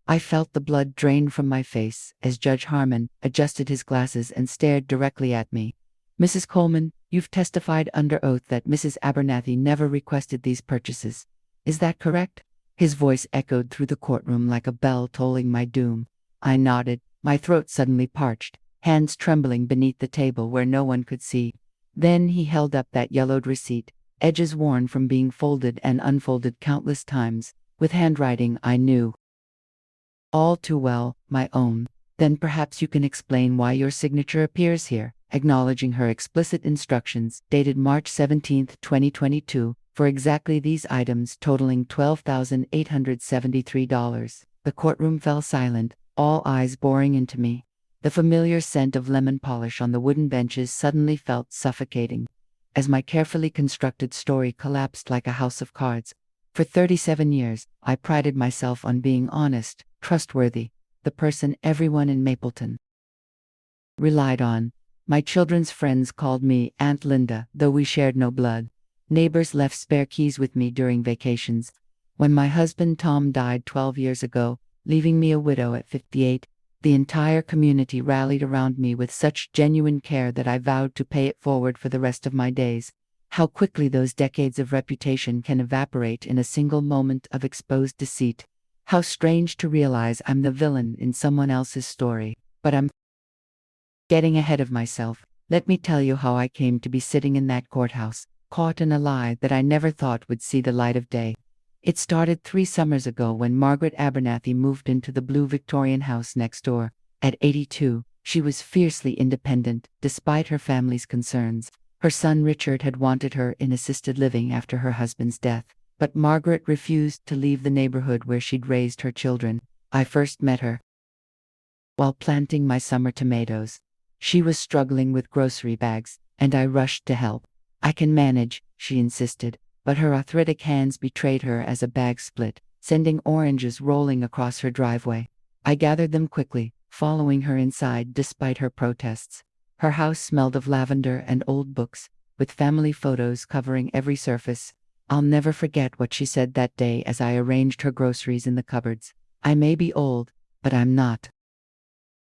I felt the blood drain from my face as Judge Harmon adjusted his glasses and stared directly at me. Mrs. Coleman, you've testified under oath that Mrs. Abernathy never requested these purchases. Is that correct? His voice echoed through the courtroom like a bell tolling my doom. I nodded, my throat suddenly parched, hands trembling beneath the table where no one could see. Then he held up that yellowed receipt, edges worn from being folded and unfolded countless times, with handwriting I knew all too well, my own. Then perhaps you can explain why your signature appears here, acknowledging her explicit instructions, dated March 17, 2022, for exactly these items totaling $12,873. The courtroom fell silent, all eyes boring into me. The familiar scent of lemon polish on the wooden benches suddenly felt suffocating, as my carefully constructed story collapsed like a house of cards. For 37 years, I prided myself on being honest, trustworthy, the person everyone in Mapleton relied on. My children's friends called me Aunt Linda, though we shared no blood. Neighbors left spare keys with me during vacations. When my husband Tom died 12 years ago, leaving me a widow at 58, the entire community rallied around me with such genuine care that I vowed to pay it forward for the rest of my days. How quickly those decades of reputation can evaporate in a single moment of exposed deceit. How strange to realize I'm the villain in someone else's story. But I'm getting ahead of myself. Let me tell you how I came to be sitting in that courthouse, caught in a lie that I never thought would see the light of day. It started 3 summers ago when Margaret Abernathy moved into the blue Victorian house next door. At 82, she was fiercely independent, despite her family's concerns. Her son Richard had wanted her in assisted living after her husband's death, but Margaret refused to leave the neighborhood where she'd raised her children. I first met her while planting my summer tomatoes. She was struggling with grocery bags, and I rushed to help. I can manage, she insisted, but her arthritic hands betrayed her as a bag split, sending oranges rolling across her driveway. I gathered them quickly, following her inside despite her protests. Her house smelled of lavender and old books, with family photos covering every surface. I'll never forget what she said that day as I arranged her groceries in the cupboards. I may be old, but I'm not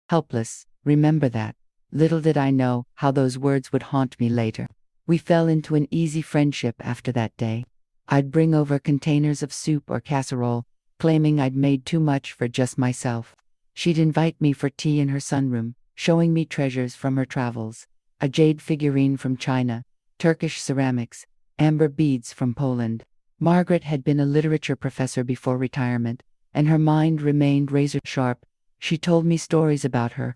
helpless, remember that. Little did I know how those words would haunt me later. We fell into an easy friendship after that day. I'd bring over containers of soup or casserole, claiming I'd made too much for just myself. She'd invite me for tea in her sunroom, showing me treasures from her travels. A jade figurine from China, Turkish ceramics, amber beads from Poland. Margaret had been a literature professor before retirement, and her mind remained razor sharp. She told me stories about her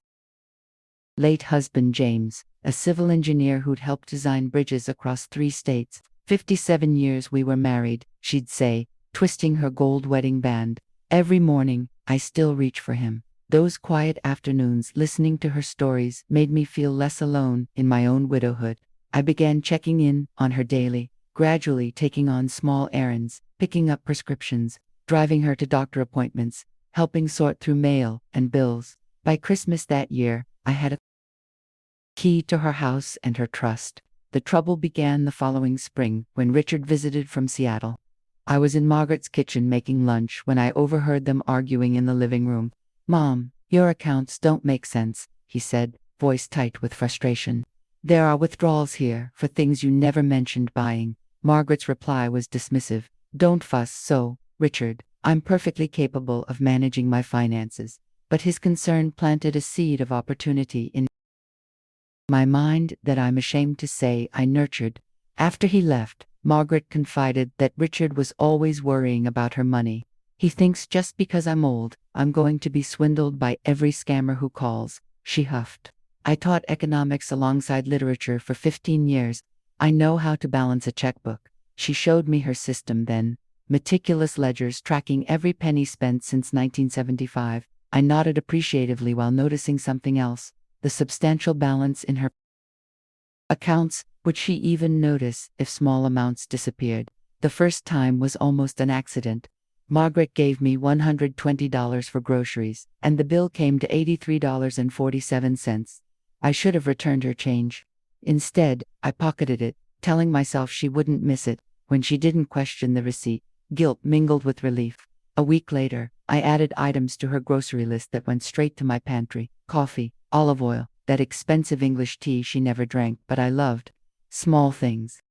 late husband James, a civil engineer who'd helped design bridges across 3 states. 57 years we were married, she'd say, twisting her gold wedding band. Every morning, I still reach for him. Those quiet afternoons listening to her stories made me feel less alone in my own widowhood. I began checking in on her daily, gradually taking on small errands, picking up prescriptions, driving her to doctor appointments, helping sort through mail and bills. By Christmas that year, I had a key to her house and her trust. The trouble began the following spring when Richard visited from Seattle. I was in Margaret's kitchen making lunch when I overheard them arguing in the living room. "Mom, your accounts don't make sense," he said, voice tight with frustration. "There are withdrawals here for things you never mentioned buying." Margaret's reply was dismissive. "Don't fuss so, Richard. I'm perfectly capable of managing my finances." But his concern planted a seed of opportunity in my mind that I'm ashamed to say I nurtured. After he left, Margaret confided that Richard was always worrying about her money. "He thinks just because I'm old, I'm going to be swindled by every scammer who calls," she huffed. "I taught economics alongside literature for 15 years. I know how to balance a checkbook." She showed me her system then, meticulous ledgers tracking every penny spent since 1975. I nodded appreciatively while noticing something else, the substantial balance in her accounts. Would she even notice if small amounts disappeared? The first time was almost an accident. Margaret gave me $120 for groceries, and the bill came to $83.47. I should have returned her change. Instead, I pocketed it, telling myself she wouldn't miss it. When she didn't question the receipt, guilt mingled with relief. A week later, I added items to her grocery list that went straight to my pantry: coffee, olive oil, that expensive English tea she never drank but I loved. Small things.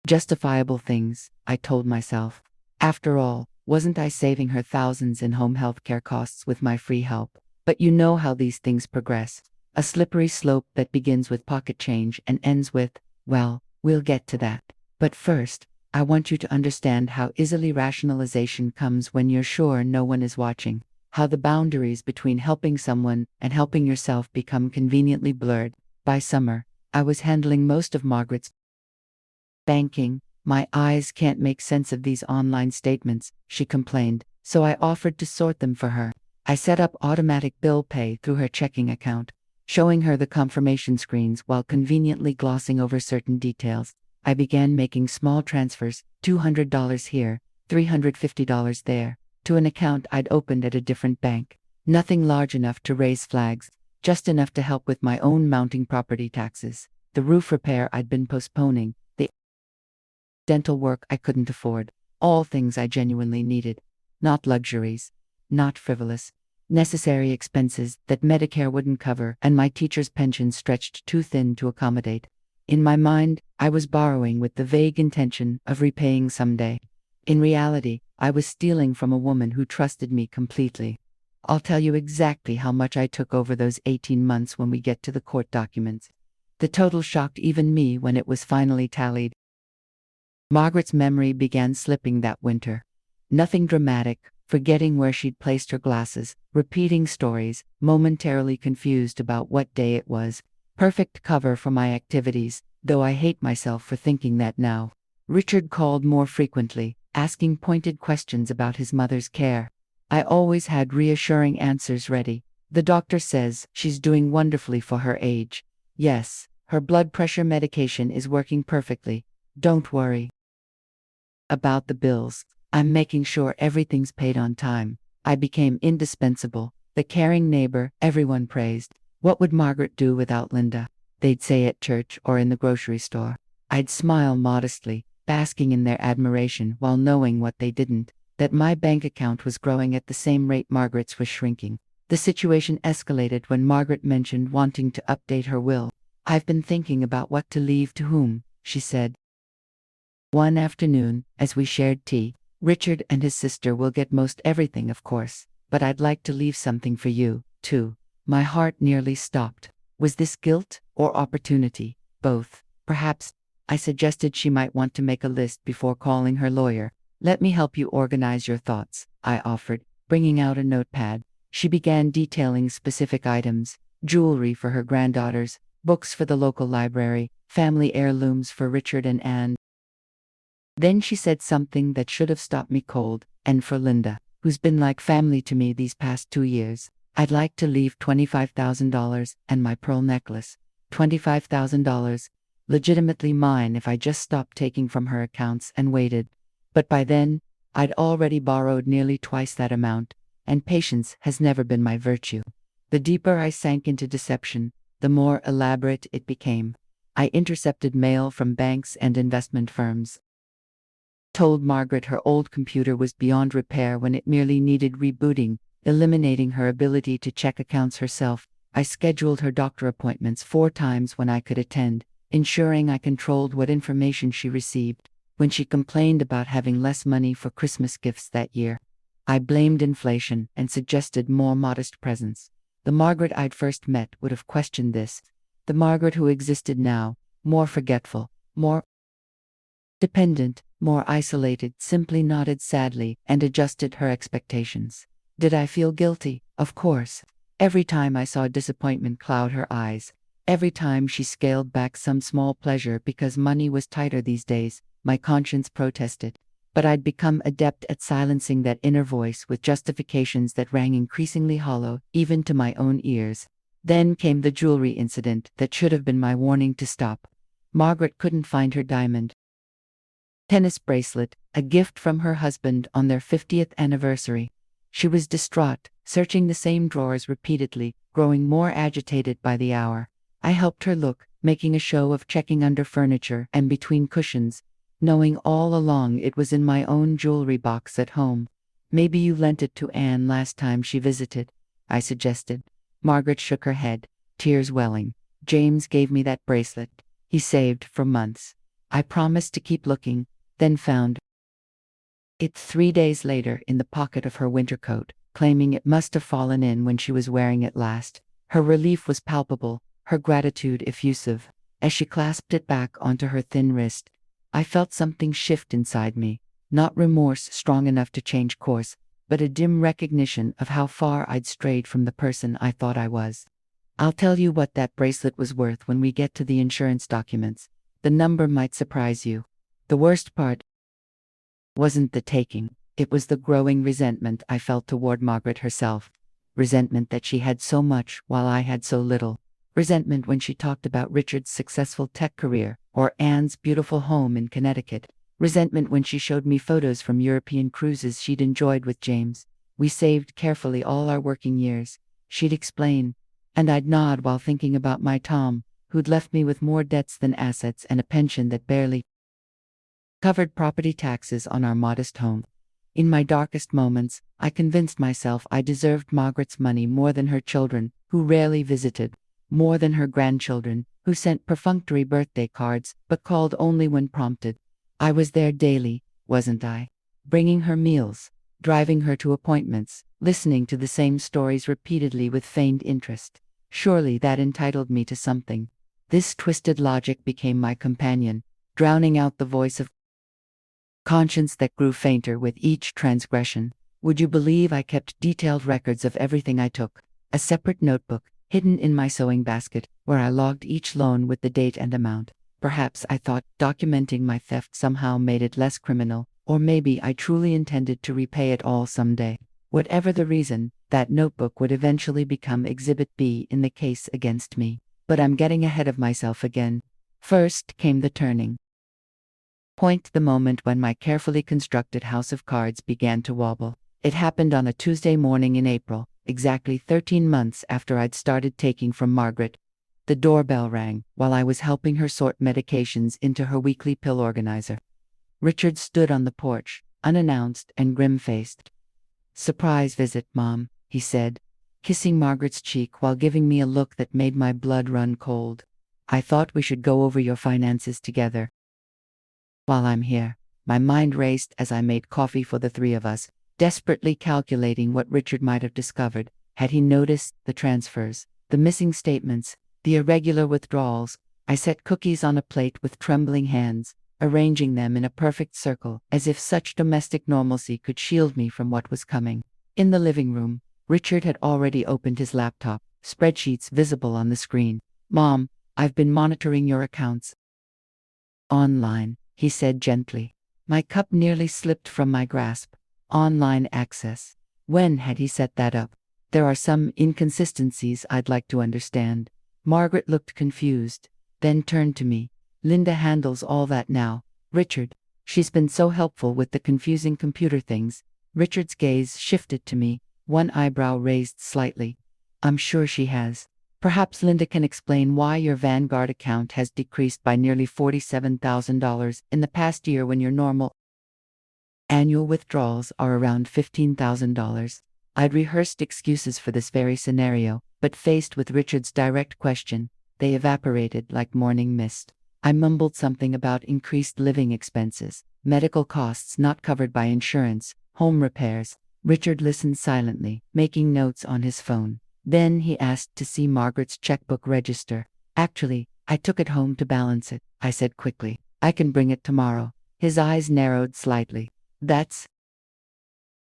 Justifiable things, I told myself. After all, wasn't I saving her thousands in home health care costs with my free help? But you know how these things progress. A slippery slope that begins with pocket change and ends with, well, we'll get to that. But first, I want you to understand how easily rationalization comes when you're sure no one is watching. How the boundaries between helping someone and helping yourself become conveniently blurred. By summer, I was handling most of Margaret's banking. My eyes can't make sense of these online statements, she complained, so I offered to sort them for her. I set up automatic bill pay through her checking account, showing her the confirmation screens while conveniently glossing over certain details. I began making small transfers, $200 here, $350 there, to an account I'd opened at a different bank. Nothing large enough to raise flags, just enough to help with my own mounting property taxes, the roof repair I'd been postponing, the dental work I couldn't afford, all things I genuinely needed. Not luxuries, not frivolous, necessary expenses that Medicare wouldn't cover and my teacher's pension stretched too thin to accommodate. In my mind, I was borrowing with the vague intention of repaying someday. In reality, I was stealing from a woman who trusted me completely. I'll tell you exactly how much I took over those 18 months when we get to the court documents. The total shocked even me when it was finally tallied. Margaret's memory began slipping that winter. Nothing dramatic, forgetting where she'd placed her glasses, repeating stories, momentarily confused about what day it was. Perfect cover for my activities, though I hate myself for thinking that now. Richard called more frequently, asking pointed questions about his mother's care. I always had reassuring answers ready. The doctor says she's doing wonderfully for her age. Yes, her blood pressure medication is working perfectly. Don't worry about the bills. I'm making sure everything's paid on time. I became indispensable, the caring neighbor everyone praised. What would Margaret do without Linda? They'd say at church or in the grocery store. I'd smile modestly, basking in their admiration while knowing what they didn't, that my bank account was growing at the same rate Margaret's was shrinking. The situation escalated when Margaret mentioned wanting to update her will. I've been thinking about what to leave to whom, she said. One afternoon, as we shared tea, Richard and his sister will get most everything, of course, but I'd like to leave something for you, too. My heart nearly stopped. Was this guilt or opportunity? Both, perhaps. I suggested she might want to make a list before calling her lawyer. Let me help you organize your thoughts, I offered, bringing out a notepad. She began detailing specific items: jewelry for her granddaughters, books for the local library, family heirlooms for Richard and Anne. Then she said something that should have stopped me cold, and for Linda, who's been like family to me these past 2 years. I'd like to leave $25,000 and my pearl necklace. $25,000, legitimately mine if I just stopped taking from her accounts and waited. But by then, I'd already borrowed nearly twice that amount, and patience has never been my virtue. The deeper I sank into deception, the more elaborate it became. I intercepted mail from banks and investment firms. Told Margaret her old computer was beyond repair when it merely needed rebooting, eliminating her ability to check accounts herself. I scheduled her doctor appointments 4 times when I could attend, ensuring I controlled what information she received. When she complained about having less money for Christmas gifts that year, I blamed inflation and suggested more modest presents. The Margaret I'd first met would have questioned this. The Margaret who existed now, more forgetful, more dependent, more isolated, simply nodded sadly and adjusted her expectations. Did I feel guilty? Of course. Every time I saw disappointment cloud her eyes, every time she scaled back some small pleasure because money was tighter these days, my conscience protested. But I'd become adept at silencing that inner voice with justifications that rang increasingly hollow, even to my own ears. Then came the jewelry incident that should have been my warning to stop. Margaret couldn't find her diamond tennis bracelet, a gift from her husband on their 50th anniversary. She was distraught, searching the same drawers repeatedly, growing more agitated by the hour. I helped her look, making a show of checking under furniture and between cushions, knowing all along it was in my own jewelry box at home. Maybe you lent it to Anne last time she visited, I suggested. Margaret shook her head, tears welling. James gave me that bracelet. He saved for months. I promised to keep looking, then found it 3 days later in the pocket of her winter coat, claiming it must have fallen in when she was wearing it last. Her relief was palpable, her gratitude effusive. As she clasped it back onto her thin wrist, I felt something shift inside me. Not remorse strong enough to change course, but a dim recognition of how far I'd strayed from the person I thought I was. I'll tell you what that bracelet was worth when we get to the insurance documents. The number might surprise you. The worst part wasn't the taking, it was the growing resentment I felt toward Margaret herself. Resentment that she had so much while I had so little. Resentment when she talked about Richard's successful tech career or Anne's beautiful home in Connecticut. Resentment when she showed me photos from European cruises she'd enjoyed with James. We saved carefully all our working years, she'd explain, and I'd nod while thinking about my Tom, who'd left me with more debts than assets and a pension that barely covered property taxes on our modest home. In my darkest moments, I convinced myself I deserved Margaret's money more than her children, who rarely visited, more than her grandchildren, who sent perfunctory birthday cards but called only when prompted. I was there daily, wasn't I? Bringing her meals, driving her to appointments, listening to the same stories repeatedly with feigned interest. Surely that entitled me to something. This twisted logic became my companion, drowning out the voice of conscience that grew fainter with each transgression. Would you believe I kept detailed records of everything I took? A separate notebook, hidden in my sewing basket, where I logged each loan with the date and amount. Perhaps I thought documenting my theft somehow made it less criminal, or maybe I truly intended to repay it all someday. Whatever the reason, that notebook would eventually become Exhibit B in the case against me. But I'm getting ahead of myself again. First came the turning point, the moment when my carefully constructed house of cards began to wobble. It happened on a Tuesday morning in April, exactly 13 months after I'd started taking from Margaret. The doorbell rang while I was helping her sort medications into her weekly pill organizer. Richard stood on the porch, unannounced and grim-faced. "Surprise visit, Mom," he said, kissing Margaret's cheek while giving me a look that made my blood run cold. "I thought we should go over your finances together. While I'm here." My mind raced as I made coffee for the three of us, desperately calculating what Richard might have discovered. Had he noticed the transfers, the missing statements, the irregular withdrawals? I set cookies on a plate with trembling hands, arranging them in a perfect circle, as if such domestic normalcy could shield me from what was coming. In the living room, Richard had already opened his laptop, spreadsheets visible on the screen. "Mom, I've been monitoring your accounts online," he said gently. My cup nearly slipped from my grasp. Online access. When had he set that up? There are some inconsistencies I'd like to understand. Margaret looked confused, then turned to me. "Linda handles all that now, Richard. She's been so helpful with the confusing computer things." Richard's gaze shifted to me, one eyebrow raised slightly. "I'm sure she has. Perhaps Linda can explain why your Vanguard account has decreased by nearly $47,000 in the past year when your normal annual withdrawals are around $15,000. I'd rehearsed excuses for this very scenario, but faced with Richard's direct question, they evaporated like morning mist. I mumbled something about increased living expenses, medical costs not covered by insurance, home repairs. Richard listened silently, making notes on his phone. Then he asked to see Margaret's checkbook register. "Actually, I took it home to balance it," I said quickly. "I can bring it tomorrow." His eyes narrowed slightly. "That's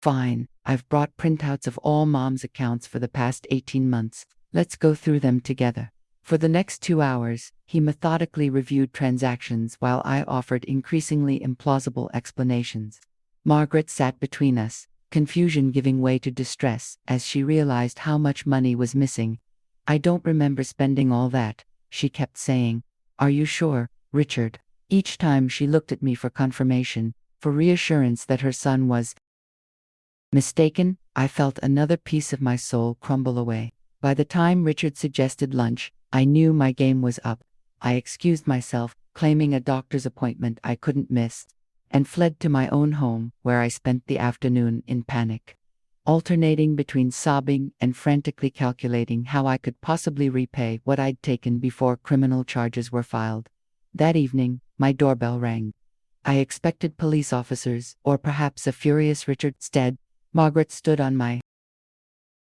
fine. I've brought printouts of all Mom's accounts for the past 18 months. Let's go through them together." For the next 2 hours, he methodically reviewed transactions while I offered increasingly implausible explanations. Margaret sat between us, confusion giving way to distress as she realized how much money was missing. "I don't remember spending all that," she kept saying. "Are you sure, Richard?" Each time she looked at me for confirmation, for reassurance that her son was mistaken. I felt another piece of my soul crumble away. By the time Richard suggested lunch, I knew my game was up. I excused myself, claiming a doctor's appointment I couldn't miss. and fled to my own home, where I spent the afternoon in panic, alternating between sobbing and frantically calculating how I could possibly repay what I'd taken before criminal charges were filed. That evening, my doorbell rang. I expected police officers, or perhaps a furious Richard. Instead, Margaret stood on my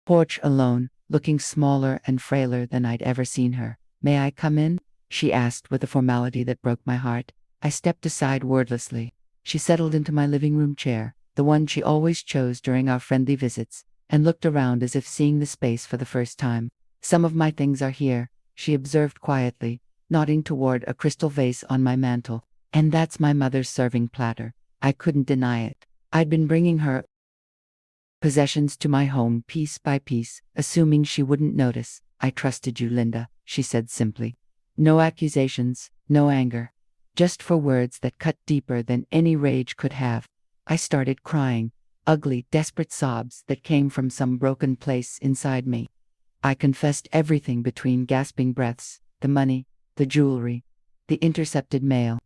porch alone, looking smaller and frailer than I'd ever seen her. "May I come in?" she asked with a formality that broke my heart. I stepped aside wordlessly. She settled into my living room chair, the one she always chose during our friendly visits, and looked around as if seeing the space for the first time. "Some of my things are here," she observed quietly, nodding toward a crystal vase on my mantel. "And that's my mother's serving platter." I couldn't deny it. I'd been bringing her possessions to my home piece by piece, assuming she wouldn't notice. "I trusted you, Linda," she said simply. No accusations, no anger. Just for words that cut deeper than any rage could have. I started crying, ugly, desperate sobs that came from some broken place inside me. I confessed everything between gasping breaths: the money, the jewelry, the intercepted mail.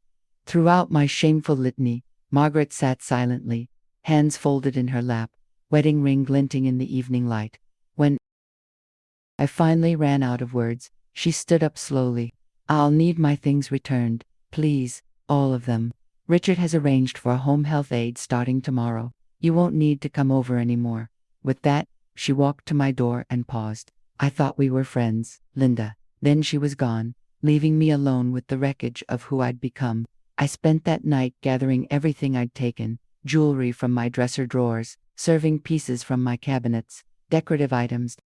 Throughout my shameful litany, Margaret sat silently, hands folded in her lap, wedding ring glinting in the evening light. When I finally ran out of words, she stood up slowly. "I'll need my things returned, please, all of them. Richard has arranged for a home health aide starting tomorrow. You won't need to come over anymore." With that, she walked to my door and paused. "I thought we were friends, Linda." Then she was gone, leaving me alone with the wreckage of who I'd become. I spent that night gathering everything I'd taken: jewelry from my dresser drawers, serving pieces from my cabinets, decorative items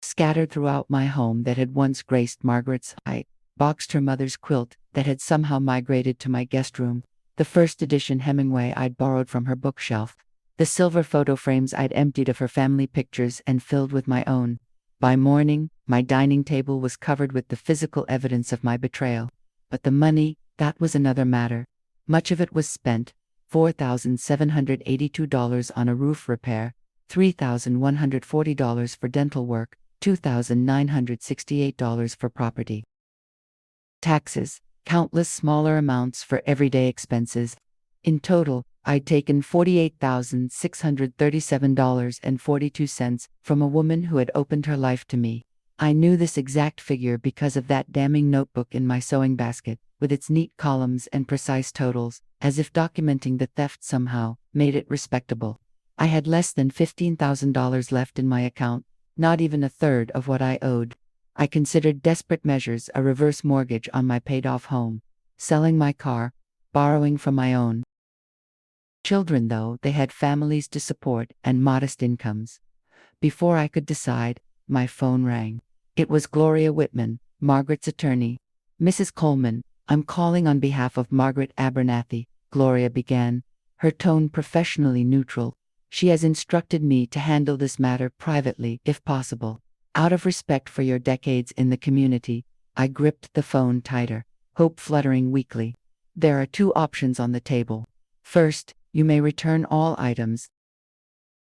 scattered throughout my home that had once graced Margaret's. I boxed her mother's quilt that had somehow migrated to my guest room, the first edition Hemingway I'd borrowed from her bookshelf, the silver photo frames I'd emptied of her family pictures and filled with my own. By morning, my dining table was covered with the physical evidence of my betrayal. But the money, that was another matter. Much of it was spent: $4,782 on a roof repair, $3,140 for dental work, $2,968 for property taxes, countless smaller amounts for everyday expenses. In total, I'd taken $48,637.42 from a woman who had opened her life to me. I knew this exact figure because of that damning notebook in my sewing basket, with its neat columns and precise totals, as if documenting the theft somehow made it respectable. I had less than $15,000 left in my account, not even a third of what I owed. I considered desperate measures: a reverse mortgage on my paid-off home, selling my car, borrowing from my own children, though they had families to support and modest incomes. Before I could decide, my phone rang. It was Gloria Whitman, Margaret's attorney. "Mrs. Coleman, I'm calling on behalf of Margaret Abernathy," Gloria began, her tone professionally neutral. "She has instructed me to handle this matter privately, if possible." Out of respect for your decades in the community, I gripped the phone tighter, hope fluttering weakly. "There are two options on the table. First, you may return all items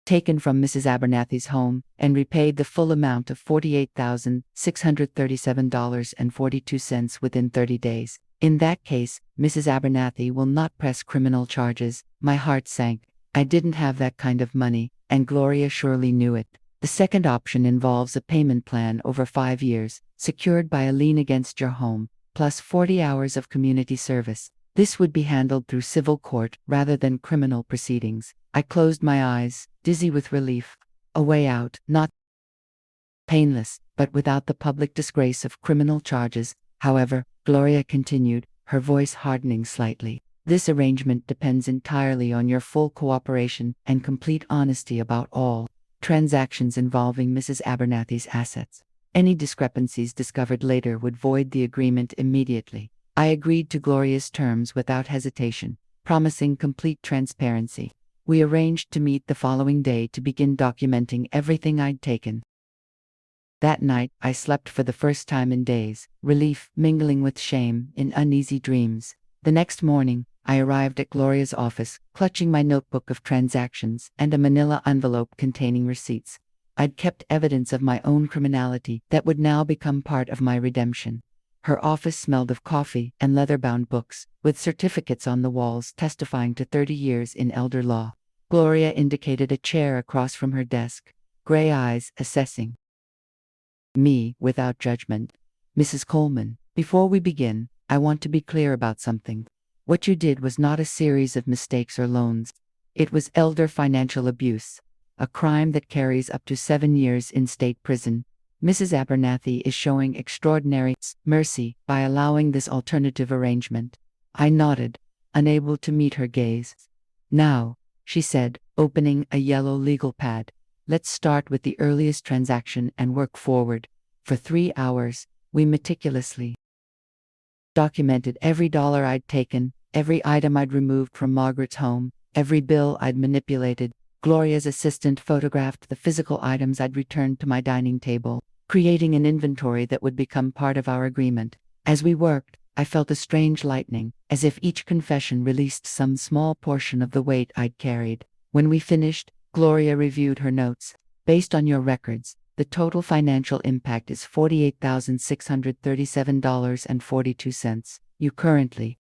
taken from Mrs. Abernathy's home and repaid the full amount of $48,637.42 within 30 days. In that case, Mrs. Abernathy will not press criminal charges." My heart sank. I didn't have that kind of money, and Gloria surely knew it. "The second option involves a payment plan over 5 years, secured by a lien against your home, plus 40 hours of community service. This would be handled through civil court rather than criminal proceedings." I closed my eyes, dizzy with relief. A way out, not painless, but without the public disgrace of criminal charges. "However," Gloria continued, her voice hardening slightly, "this arrangement depends entirely on your full cooperation and complete honesty about all transactions involving Mrs. Abernathy's assets. Any discrepancies discovered later would void the agreement immediately." I agreed to Gloria's terms without hesitation, promising complete transparency. We arranged to meet the following day to begin documenting everything I'd taken. That night, I slept for the first time in days, relief mingling with shame in uneasy dreams. The next morning, I arrived at Gloria's office, clutching my notebook of transactions and a manila envelope containing receipts. I'd kept evidence of my own criminality that would now become part of my redemption. Her office smelled of coffee and leather-bound books, with certificates on the walls testifying to 30 years in elder law. Gloria indicated a chair across from her desk, gray eyes assessing me without judgment. Mrs. Coleman, before we begin, I want to be clear about something. What you did was not a series of mistakes or loans. It was elder financial abuse, a crime that carries up to 7 years in state prison. Mrs. Abernathy is showing extraordinary mercy by allowing this alternative arrangement. I nodded, unable to meet her gaze. Now, she said, opening a yellow legal pad, let's start with the earliest transaction and work forward. For 3 hours, we meticulously documented every dollar I'd taken, every item I'd removed from Margaret's home, every bill I'd manipulated. Gloria's assistant photographed the physical items I'd returned to my dining table, creating an inventory that would become part of our agreement. As we worked, I felt a strange lightening, as if each confession released some small portion of the weight I'd carried. When we finished, Gloria reviewed her notes. Based on your records, the total financial impact is $48,637.42. You currently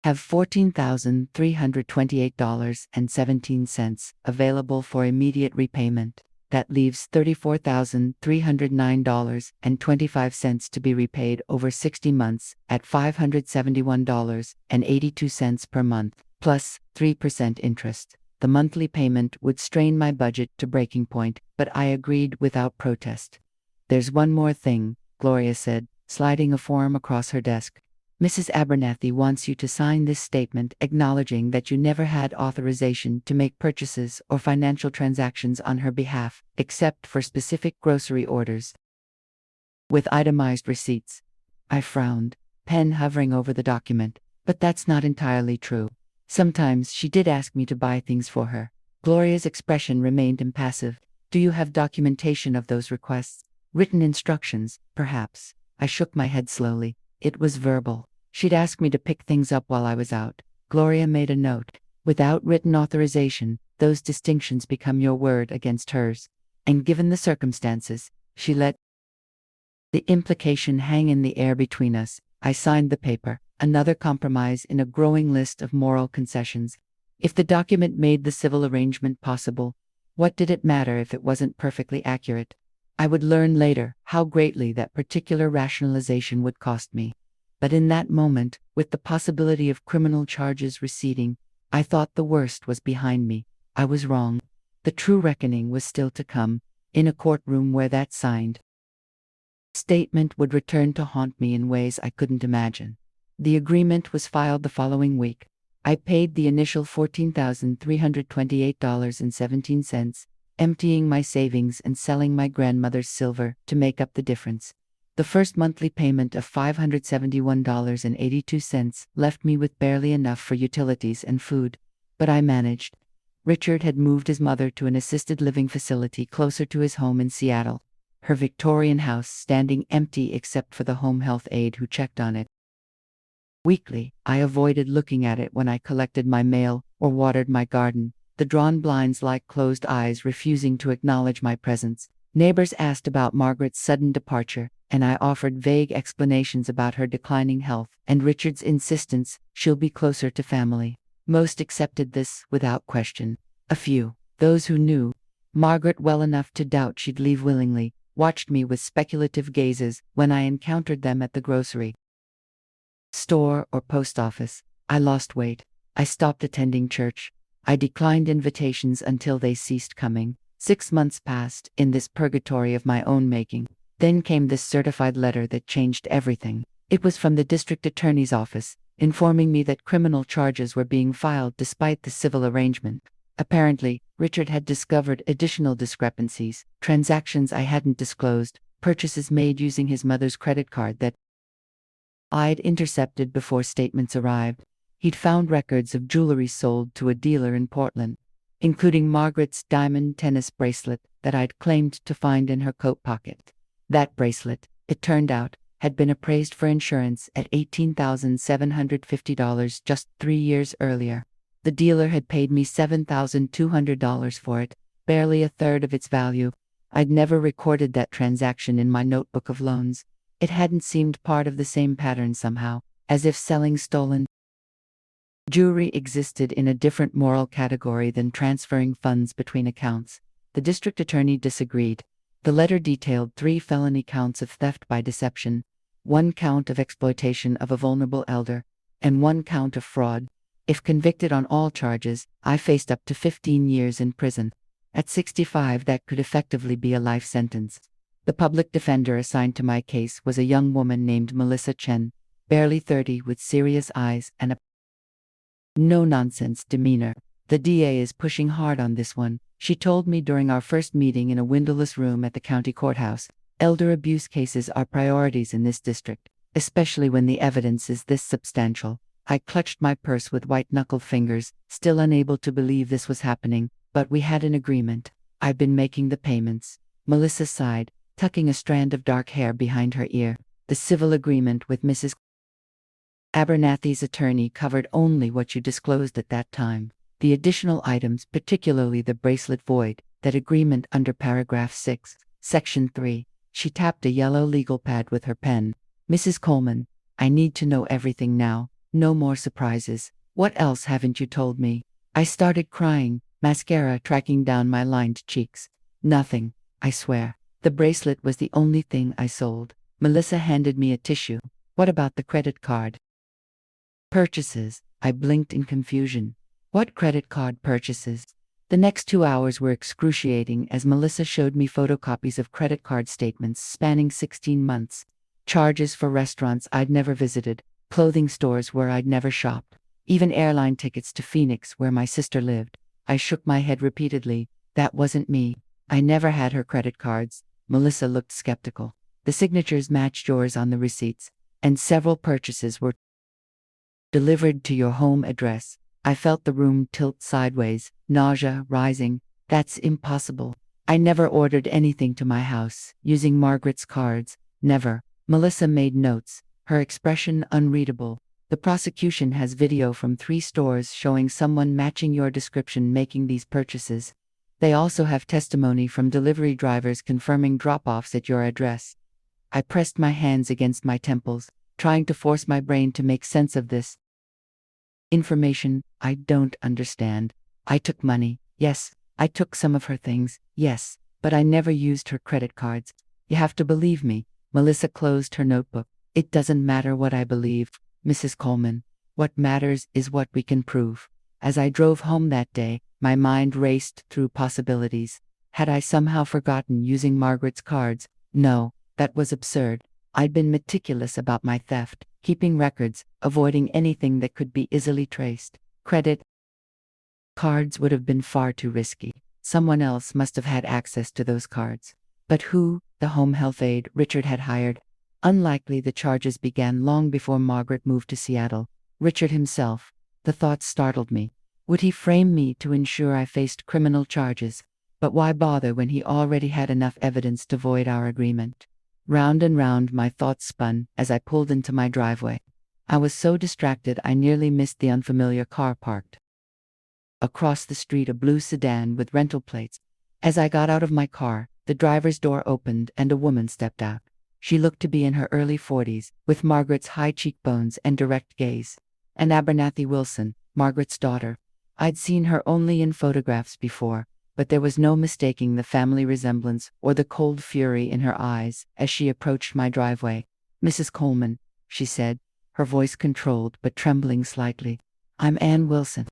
have $14,328.17 available for immediate repayment. That leaves $34,309.25 to be repaid over 60 months at $571.82 per month, plus 3% interest. The monthly payment would strain my budget to breaking point, but I agreed without protest. There's one more thing, Gloria said, sliding a form across her desk. Mrs. Abernathy wants you to sign this statement acknowledging that you never had authorization to make purchases or financial transactions on her behalf, except for specific grocery orders with itemized receipts. I frowned, pen hovering over the document. But that's not entirely true. Sometimes she did ask me to buy things for her. Gloria's expression remained impassive. Do you have documentation of those requests? Written instructions, perhaps? I shook my head slowly. It was verbal. She'd ask me to pick things up while I was out. Gloria made a note. Without written authorization, those distinctions become your word against hers. And given the circumstances, she let the implication hang in the air between us. I signed the paper, another compromise in a growing list of moral concessions. If the document made the civil arrangement possible, what did it matter if it wasn't perfectly accurate? I would learn later how greatly that particular rationalization would cost me. But in that moment, with the possibility of criminal charges receding, I thought the worst was behind me. I was wrong. The true reckoning was still to come, in a courtroom where that signed statement would return to haunt me in ways I couldn't imagine. The agreement was filed the following week. I paid the initial $14,328.17, emptying my savings and selling my grandmother's silver to make up the difference. The first monthly payment of $571.82 left me with barely enough for utilities and food. But I managed. Richard had moved his mother to an assisted living facility closer to his home in Seattle, her Victorian house standing empty except for the home health aide who checked on it weekly. I avoided looking at it when I collected my mail or watered my garden, the drawn blinds like closed eyes refusing to acknowledge my presence. Neighbors asked about Margaret's sudden departure, and I offered vague explanations about her declining health and Richard's insistence she'll be closer to family. Most accepted this without question. A few, those who knew Margaret well enough to doubt she'd leave willingly, watched me with speculative gazes when I encountered them at the grocery store or post office. I lost weight. I stopped attending church. I declined invitations until they ceased coming. 6 months passed in this purgatory of my own making. Then came this certified letter that changed everything. It was from the district attorney's office, informing me that criminal charges were being filed despite the civil arrangement. Apparently, Richard had discovered additional discrepancies, transactions I hadn't disclosed, purchases made using his mother's credit card that I'd intercepted before statements arrived. He'd found records of jewelry sold to a dealer in Portland, including Margaret's diamond tennis bracelet that I'd claimed to find in her coat pocket. That bracelet, it turned out, had been appraised for insurance at $18,750 just 3 years earlier. The dealer had paid me $7,200 for it, barely a third of its value. I'd never recorded that transaction in my notebook of loans. It hadn't seemed part of the same pattern somehow, as if selling stolen jewelry existed in a different moral category than transferring funds between accounts. The district attorney disagreed. The letter detailed 3 felony counts of theft by deception, 1 count of exploitation of a vulnerable elder, and 1 count of fraud. If convicted on all charges, I faced up to 15 years in prison. At 65, that could effectively be a life sentence. The public defender assigned to my case was a young woman named Melissa Chen, barely 30, with serious eyes and a no-nonsense demeanor. The DA is pushing hard on this one, she told me during our first meeting in a windowless room at the county courthouse. Elder abuse cases are priorities in this district, especially when the evidence is this substantial. I clutched my purse with white-knuckled fingers, still unable to believe this was happening, but we had an agreement. I've been making the payments. Melissa sighed, tucking a strand of dark hair behind her ear. The civil agreement with Mrs. Abernathy's attorney covered only what you disclosed at that time. The additional items, particularly the bracelet, void that agreement under paragraph 6, section 3. She tapped a yellow legal pad with her pen. Mrs. Coleman, I need to know everything now. No more surprises. What else haven't you told me? I started crying, mascara tracking down my lined cheeks. Nothing, I swear. The bracelet was the only thing I sold. Melissa handed me a tissue. What about the credit card purchases? I blinked in confusion. What credit card purchases? The next 2 hours were excruciating as Melissa showed me photocopies of credit card statements spanning 16 months. Charges for restaurants I'd never visited, clothing stores where I'd never shopped, even airline tickets to Phoenix where my sister lived. I shook my head repeatedly. That wasn't me. I never had her credit cards. Melissa looked skeptical. The signatures matched yours on the receipts, and several purchases were delivered to your home address. I felt the room tilt sideways, nausea rising. That's impossible. I never ordered anything to my house using Margaret's cards. Never. Melissa made notes, her expression unreadable. The prosecution has video from 3 stores showing someone matching your description making these purchases. They also have testimony from delivery drivers confirming drop-offs at your address. I pressed my hands against my temples, trying to force my brain to make sense of this information I don't understand. I took money, yes. I took some of her things, yes. But I never used her credit cards. You have to believe me. Melissa closed her notebook. It doesn't matter what I believe, Mrs. Coleman. What matters is what we can prove. As I drove home that day, my mind raced through possibilities. Had I somehow forgotten using Margaret's cards? No, that was absurd. I'd been meticulous about my theft, keeping records, avoiding anything that could be easily traced. Credit cards would have been far too risky. Someone else must have had access to those cards. But who? The home health aide Richard had hired. Unlikely. The charges began long before Margaret moved to Seattle. Richard himself. The thought startled me. Would he frame me to ensure I faced criminal charges? But why bother when he already had enough evidence to void our agreement? Round and round my thoughts spun as I pulled into my driveway. I was so distracted I nearly missed the unfamiliar car parked across the street, a blue sedan with rental plates. As I got out of my car, the driver's door opened and a woman stepped out. She looked to be in her early 40s, with Margaret's high cheekbones and direct gaze. And Abernathy Wilson, Margaret's daughter. I'd seen her only in photographs before, but there was no mistaking the family resemblance or the cold fury in her eyes as she approached my driveway. Mrs. Coleman, she said, her voice controlled but trembling slightly. I'm Ann Wilson,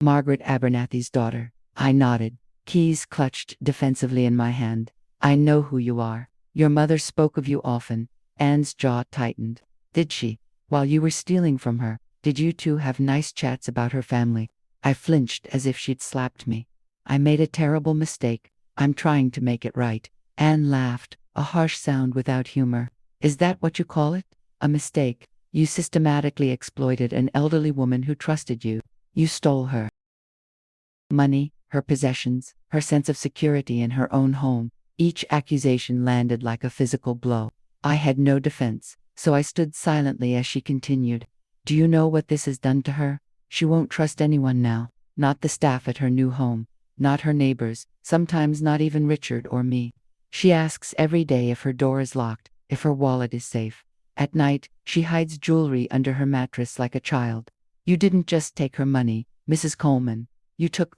Margaret Abernathy's daughter. I nodded, keys clutched defensively in my hand. I know who you are. Your mother spoke of you often. Ann's jaw tightened. Did she? While you were stealing from her, did you two have nice chats about her family? I flinched as if she'd slapped me. I made a terrible mistake. I'm trying to make it right. Ann laughed, a harsh sound without humor. Is that what you call it? A mistake? You systematically exploited an elderly woman who trusted you. You stole her money, her possessions, her sense of security in her own home. Each accusation landed like a physical blow. I had no defense, so I stood silently as she continued. Do you know what this has done to her? She won't trust anyone now. Not the staff at her new home. Not her neighbors, sometimes not even Richard or me. She asks every day if her door is locked, if her wallet is safe. At night, she hides jewelry under her mattress like a child. You didn't just take her money, Mrs. Coleman. You took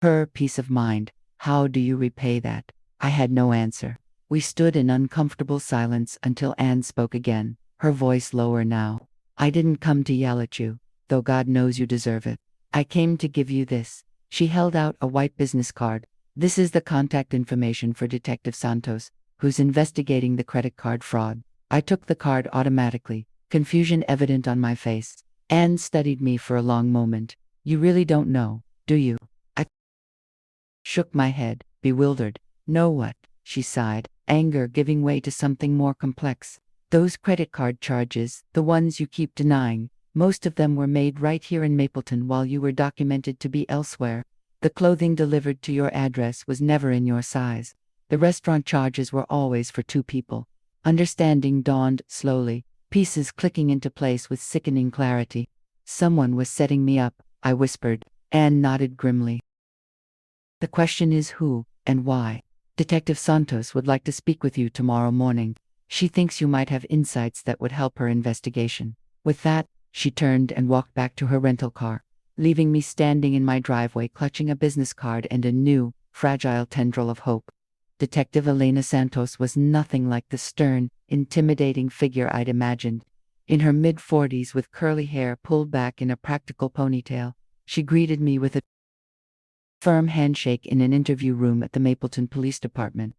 her peace of mind. How do you repay that? I had no answer. We stood in uncomfortable silence until Anne spoke again, her voice lower now. I didn't come to yell at you, though God knows you deserve it. I came to give you this. She held out a white business card. This is the contact information for Detective Santos, who's investigating the credit card fraud. I took the card automatically, confusion evident on my face. Anne studied me for a long moment. You really don't know, do you? I shook my head, bewildered. Know what? She sighed, anger giving way to something more complex. Those credit card charges, the ones you keep denying, most of them were made right here in Mapleton while you were documented to be elsewhere. The clothing delivered to your address was never in your size. The restaurant charges were always for 2 people. Understanding dawned slowly, pieces clicking into place with sickening clarity. Someone was setting me up, I whispered. Anne nodded grimly. The question is who and why. Detective Santos would like to speak with you tomorrow morning. She thinks you might have insights that would help her investigation. With that, she turned and walked back to her rental car, leaving me standing in my driveway clutching a business card and a new, fragile tendril of hope. Detective Elena Santos was nothing like the stern, intimidating figure I'd imagined. In her mid-40s with curly hair pulled back in a practical ponytail, she greeted me with a firm handshake in an interview room at the Mapleton Police Department.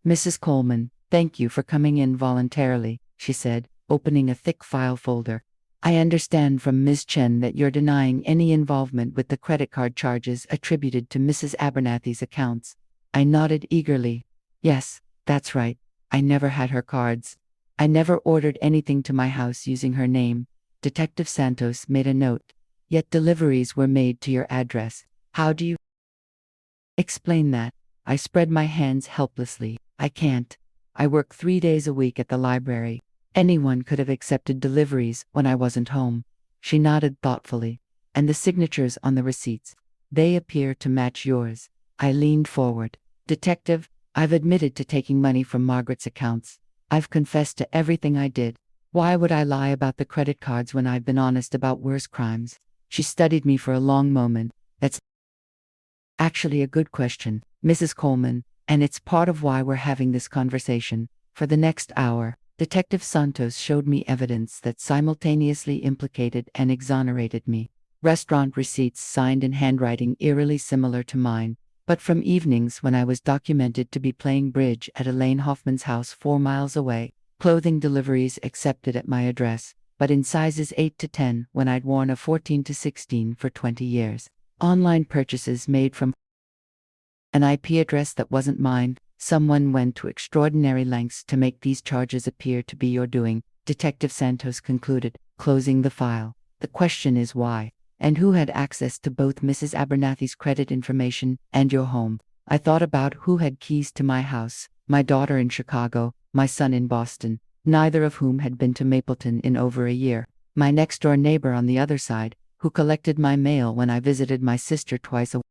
Mrs. Coleman, thank you for coming in voluntarily, she said, opening a thick file folder. I understand from Ms. Chen that you're denying any involvement with the credit card charges attributed to Mrs. Abernathy's accounts. I nodded eagerly. Yes, that's right. I never had her cards. I never ordered anything to my house using her name. Detective Santos made a note. Yet deliveries were made to your address. How do you explain that? I spread my hands helplessly. I can't. I work 3 days a week at the library. Anyone could have accepted deliveries when I wasn't home. She nodded thoughtfully. And the signatures on the receipts. They appear to match yours. I leaned forward. Detective, I've admitted to taking money from Margaret's accounts. I've confessed to everything I did. Why would I lie about the credit cards when I've been honest about worse crimes? She studied me for a long moment. That's actually a good question, Mrs. Coleman, and it's part of why we're having this conversation. For the next hour, Detective Santos showed me evidence that simultaneously implicated and exonerated me. Restaurant receipts signed in handwriting eerily similar to mine, but from evenings when I was documented to be playing bridge at Elaine Hoffman's house 4 miles away, clothing deliveries accepted at my address, but in sizes 8 to 10 when I'd worn a 14 to 16 for 20 years. Online purchases made from an IP address that wasn't mine. Someone went to extraordinary lengths to make these charges appear to be your doing, Detective Santos concluded, closing the file. The question is why, and who had access to both Mrs. Abernathy's credit information and your home. I thought about who had keys to my house, my daughter in Chicago, my son in Boston, neither of whom had been to Mapleton in over a year, my next-door neighbor on the other side, who collected my mail when I visited my sister twice a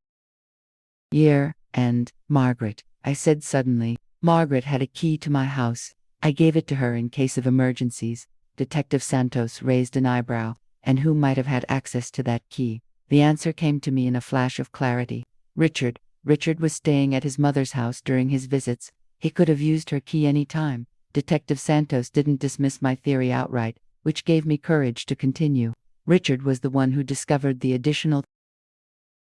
year, and Margaret. I said suddenly. Margaret had a key to my house. I gave it to her in case of emergencies. Detective Santos raised an eyebrow. And who might have had access to that key? The answer came to me in a flash of clarity. Richard. Richard was staying at his mother's house during his visits. He could have used her key any time. Detective Santos didn't dismiss my theory outright, which gave me courage to continue. Richard was the one who discovered the additional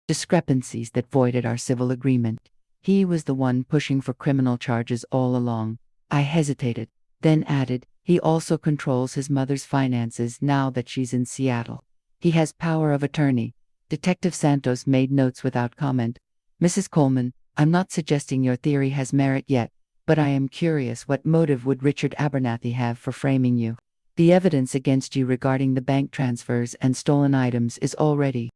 discrepancies that voided our civil agreement. He was the one pushing for criminal charges all along. I hesitated, then added, he also controls his mother's finances now that she's in Seattle. He has power of attorney. Detective Santos made notes without comment. Mrs. Coleman, I'm not suggesting your theory has merit yet, but I am curious what motive would Richard Abernathy have for framing you? The evidence against you regarding the bank transfers and stolen items is already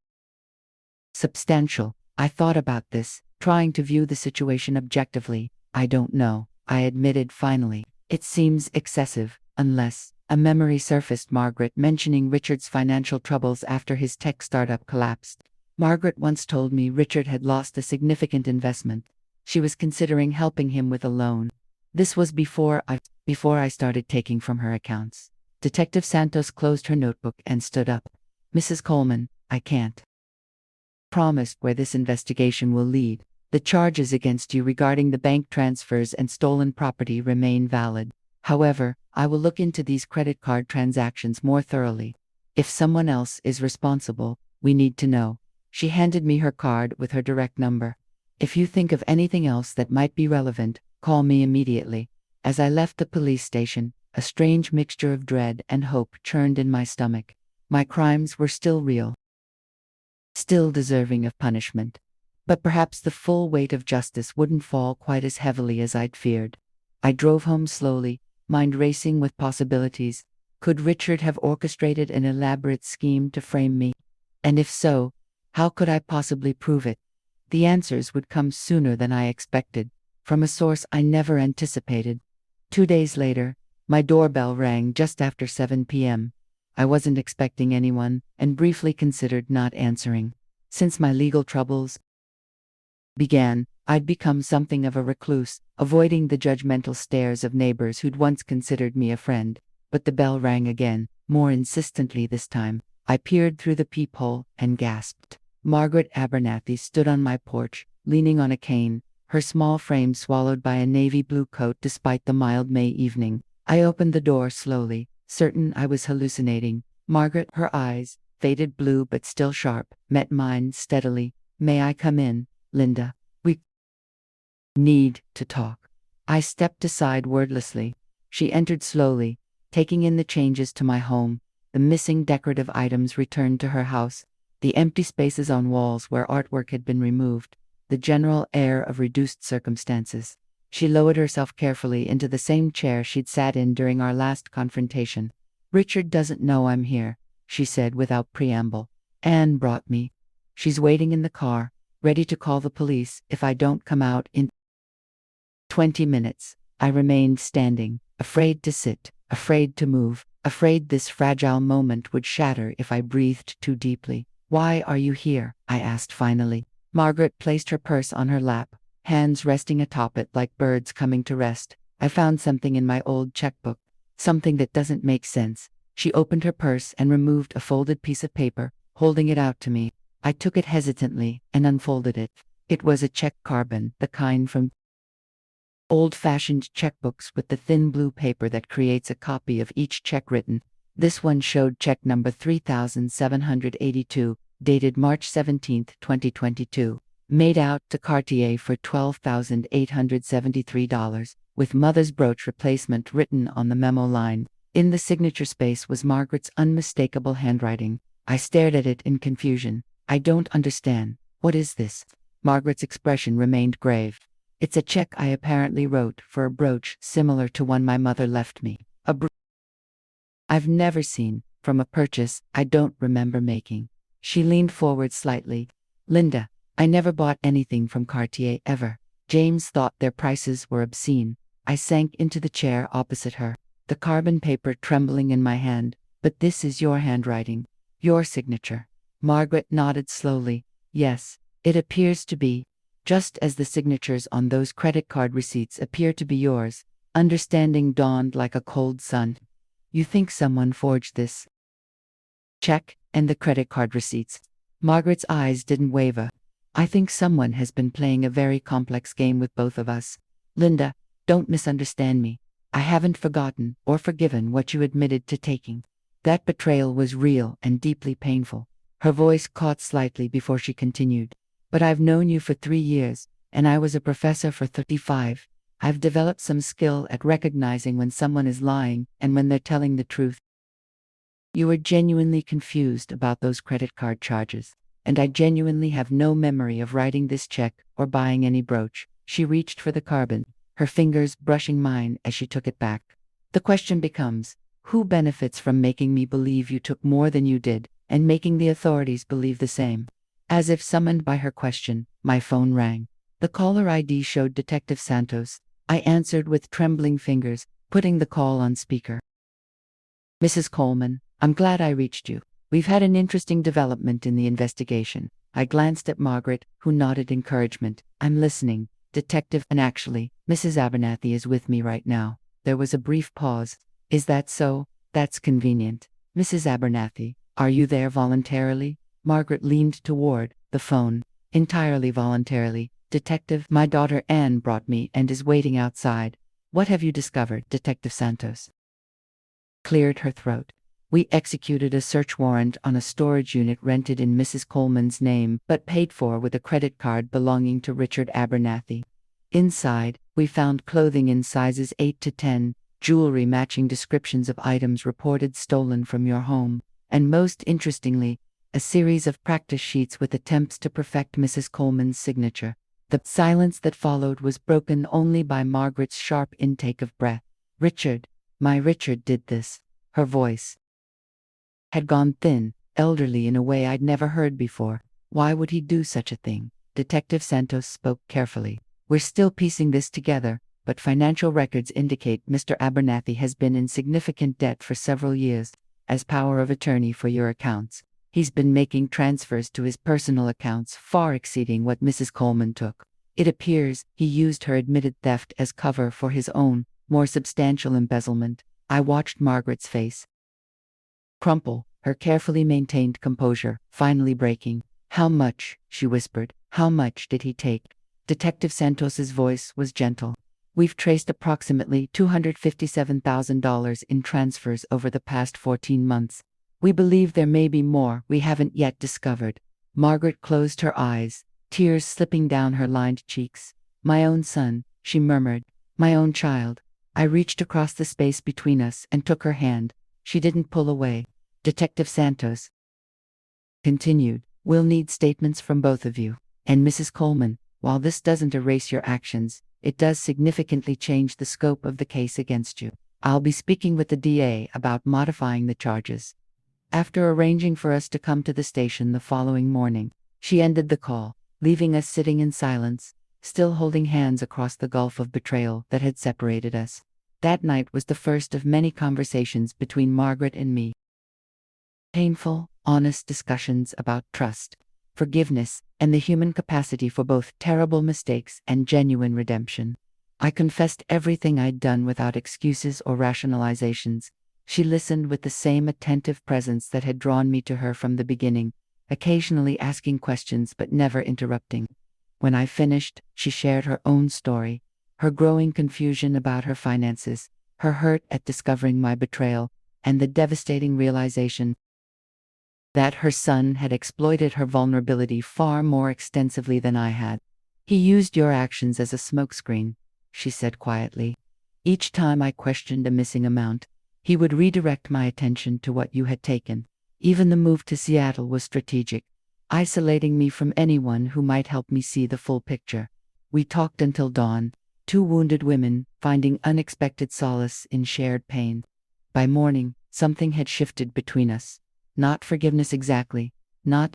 substantial. I thought about this, trying to view the situation objectively. I don't know, I admitted finally. It seems excessive, unless a memory surfaced Margaret mentioning Richard's financial troubles after his tech startup collapsed. Margaret once told me Richard had lost a significant investment. She was considering helping him with a loan. This was before I before I started taking from her accounts. Detective Santos closed her notebook and stood up. Mrs. Coleman, I can't promise where this investigation will lead. The charges against you regarding the bank transfers and stolen property remain valid. However, I will look into these credit card transactions more thoroughly. If someone else is responsible, we need to know. She handed me her card with her direct number. If you think of anything else that might be relevant, call me immediately. As I left the police station, a strange mixture of dread and hope churned in my stomach. My crimes were still real, still deserving of punishment. But perhaps the full weight of justice wouldn't fall quite as heavily as I'd feared. I drove home slowly, mind racing with possibilities. Could Richard have orchestrated an elaborate scheme to frame me? And if so, how could I possibly prove it? The answers would come sooner than I expected, from a source I never anticipated. 2 days later, my doorbell rang just after 7 p.m. I wasn't expecting anyone, and briefly considered not answering. Since my legal troubles began, I'd become something of a recluse, avoiding the judgmental stares of neighbors who'd once considered me a friend. But the bell rang again, more insistently this time. I peered through the peephole and gasped. Margaret Abernathy stood on my porch, leaning on a cane, her small frame swallowed by a navy blue coat despite the mild May evening. I opened the door slowly, certain I was hallucinating. Margaret, her eyes, faded blue but still sharp, met mine steadily. May I come in, Linda? We need to talk. I stepped aside wordlessly. She entered slowly, taking in the changes to my home. The missing decorative items returned to her house, the empty spaces on walls where artwork had been removed, the general air of reduced circumstances. She lowered herself carefully into the same chair she'd sat in during our last confrontation. Richard doesn't know I'm here, she said without preamble. Anne brought me. She's waiting in the car, ready to call the police if I don't come out in 20 minutes. I remained standing, afraid to sit, afraid to move, afraid this fragile moment would shatter if I breathed too deeply. Why are you here? I asked finally. Margaret placed her purse on her lap, hands resting atop it like birds coming to rest. I found something in my old checkbook, something that doesn't make sense. She opened her purse and removed a folded piece of paper, holding it out to me. I took it hesitantly and unfolded it. It was a check carbon, the kind from old-fashioned checkbooks with the thin blue paper that creates a copy of each check written. This one showed check number 3782, dated March 17, 2022, made out to Cartier for $12,873, with mother's brooch replacement written on the memo line. In the signature space was Margaret's unmistakable handwriting. I stared at it in confusion. I don't understand. What is this? Margaret's expression remained grave. It's a check I apparently wrote for a brooch similar to one my mother left me. A brooch I've never seen, from a purchase I don't remember making. She leaned forward slightly. Linda, I never bought anything from Cartier ever. James thought their prices were obscene. I sank into the chair opposite her, the carbon paper trembling in my hand. But this is your handwriting, your signature. Margaret nodded slowly. Yes, it appears to be, just as the signatures on those credit card receipts appear to be yours. Understanding dawned like a cold sun. You think someone forged this check and the credit card receipts? Margaret's eyes didn't waver. I think someone has been playing a very complex game with both of us. Linda, don't misunderstand me. I haven't forgotten or forgiven what you admitted to taking. That betrayal was real and deeply painful. Her voice caught slightly before she continued. But I've known you for 3 years, and I was a professor for 35. I've developed some skill at recognizing when someone is lying and when they're telling the truth. You were genuinely confused about those credit card charges, and I genuinely have no memory of writing this check or buying any brooch. She reached for the carbon, her fingers brushing mine as she took it back. The question becomes, who benefits from making me believe you took more than you did, and making the authorities believe the same? As if summoned by her question, my phone rang. The caller ID showed Detective Santos. I answered with trembling fingers, putting the call on speaker. Mrs. Coleman, I'm glad I reached you. We've had an interesting development in the investigation. I glanced at Margaret, who nodded encouragement. I'm listening, Detective, and actually, Mrs. Abernathy is with me right now. There was a brief pause. Is that so? That's convenient. Mrs. Abernathy, are you there voluntarily? Margaret leaned toward the phone. Entirely voluntarily. Detective, my daughter Anne brought me and is waiting outside. What have you discovered, Detective Santos? Cleared her throat. We executed a search warrant on a storage unit rented in Mrs. Coleman's name but paid for with a credit card belonging to Richard Abernathy. Inside, we found clothing in sizes 8 to 10, jewelry matching descriptions of items reported stolen from your home, and most interestingly, a series of practice sheets with attempts to perfect Mrs. Coleman's signature. The silence that followed was broken only by Margaret's sharp intake of breath. Richard, my Richard did this. Her voice had gone thin, elderly in a way I'd never heard before. Why would he do such a thing? Detective Santos spoke carefully. We're still piecing this together, but financial records indicate Mr. Abernathy has been in significant debt for several years. As power of attorney for your accounts, he's been making transfers to his personal accounts far exceeding what Mrs. Coleman took. It appears he used her admitted theft as cover for his own, more substantial embezzlement. I watched Margaret's face crumple, her carefully maintained composure finally breaking. How much? She whispered. How much did he take? Detective Santos's voice was gentle. We've traced approximately $257,000 in transfers over the past 14 months. We believe there may be more we haven't yet discovered. Margaret closed her eyes, tears slipping down her lined cheeks. My own son, she murmured. My own child. I reached across the space between us and took her hand. She didn't pull away. Detective Santos continued. We'll need statements from both of you. And Mrs. Coleman, while this doesn't erase your actions, it does significantly change the scope of the case against you. I'll be speaking with the DA about modifying the charges. After arranging for us to come to the station the following morning, she ended the call, leaving us sitting in silence, still holding hands across the gulf of betrayal that had separated us. That night was the first of many conversations between Margaret and me. Painful, honest discussions about trust, forgiveness, and the human capacity for both terrible mistakes and genuine redemption. I confessed everything I'd done without excuses or rationalizations. She listened with the same attentive presence that had drawn me to her from the beginning, occasionally asking questions but never interrupting. When I finished, she shared her own story, her growing confusion about her finances, her hurt at discovering my betrayal, and the devastating realization that her son had exploited her vulnerability far more extensively than I had. He used your actions as a smokescreen, she said quietly. Each time I questioned a missing amount, he would redirect my attention to what you had taken. Even the move to Seattle was strategic, isolating me from anyone who might help me see the full picture. We talked until dawn, two wounded women finding unexpected solace in shared pain. By morning, something had shifted between us. Not forgiveness exactly, not